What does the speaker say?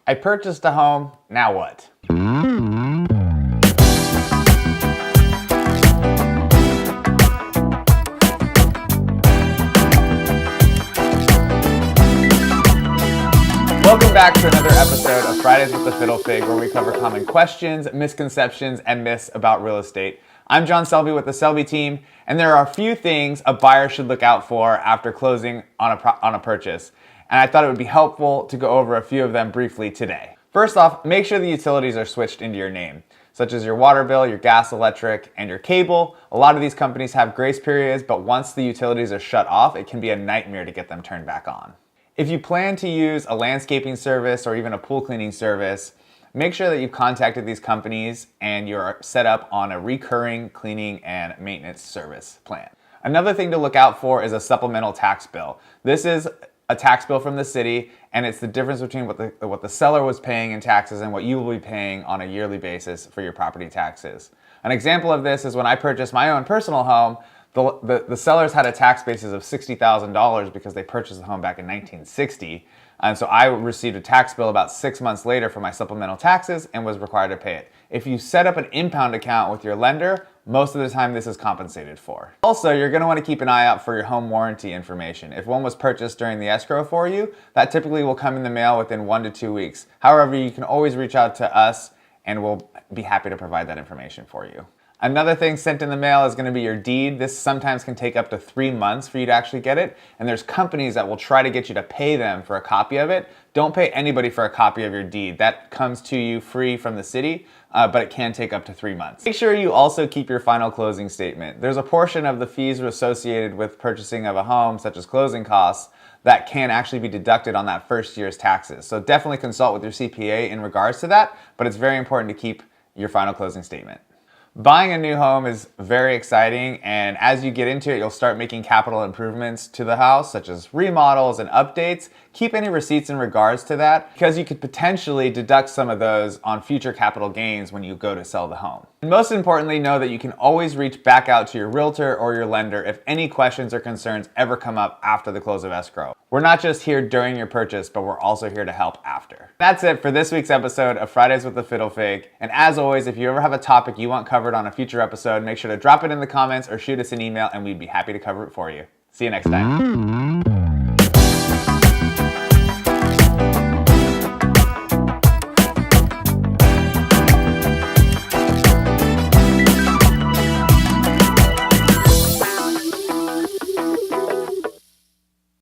I purchased a home, now what? Welcome back to another episode of Fridays with the Fiddle Fig, where we cover common questions, misconceptions, and myths about real estate. I'm John Selby with the Selby team, and there are a few things a buyer should look out for after closing on a purchase. And I thought it would be helpful to go over a few of them briefly today. First off, make sure the utilities are switched into your name, such as your water bill, your gas, electric, and your cable. A lot of these companies have grace periods, but once the utilities are shut off, it can be a nightmare to get them turned back on. If you plan to use a landscaping service or even a pool cleaning service, make sure that you've contacted these companies and you're set up on a recurring cleaning and maintenance service plan. Another thing to look out for is a supplemental tax bill. This is a tax bill from the city, and it's the difference between what the seller was paying in taxes and what you will be paying on a yearly basis for your property taxes. An example of this is when I purchased my own personal home, the sellers had a tax basis of $60,000 because they purchased the home back in 1960. And so I received a tax bill about 6 months later for my supplemental taxes and was required to pay it. If you set up an impound account with your lender, most of the time this is compensated for. Also, you're going to want to keep an eye out for your home warranty information. If one was purchased during the escrow for you, that typically will come in the mail within 1 to 2 weeks. However, you can always reach out to us and we'll be happy to provide that information for you. Another thing sent in the mail is going to be your deed. This sometimes can take up to 3 months for you to actually get it. And there's companies that will try to get you to pay them for a copy of it. Don't pay anybody for a copy of your deed. That comes to you free from the city, but it can take up to 3 months. Make sure you also keep your final closing statement. There's a portion of the fees associated with purchasing of a home, such as closing costs, that can actually be deducted on that first year's taxes. So definitely consult with your CPA in regards to that, but it's very important to keep your final closing statement. Buying a new home is very exciting, and as you get into it, you'll start making capital improvements to the house, such as remodels and updates. Keep any receipts in regards to that, because you could potentially deduct some of those on future capital gains when you go to sell the home. And most importantly, know that you can always reach back out to your realtor or your lender if any questions or concerns ever come up after the close of escrow. We're not just here during your purchase, but we're also here to help after. That's it for this week's episode of Fridays with the Fiddle Fig. And as always, if you ever have a topic you want covered on a future episode, make sure to drop it in the comments or shoot us an email and we'd be happy to cover it for you. See you next time.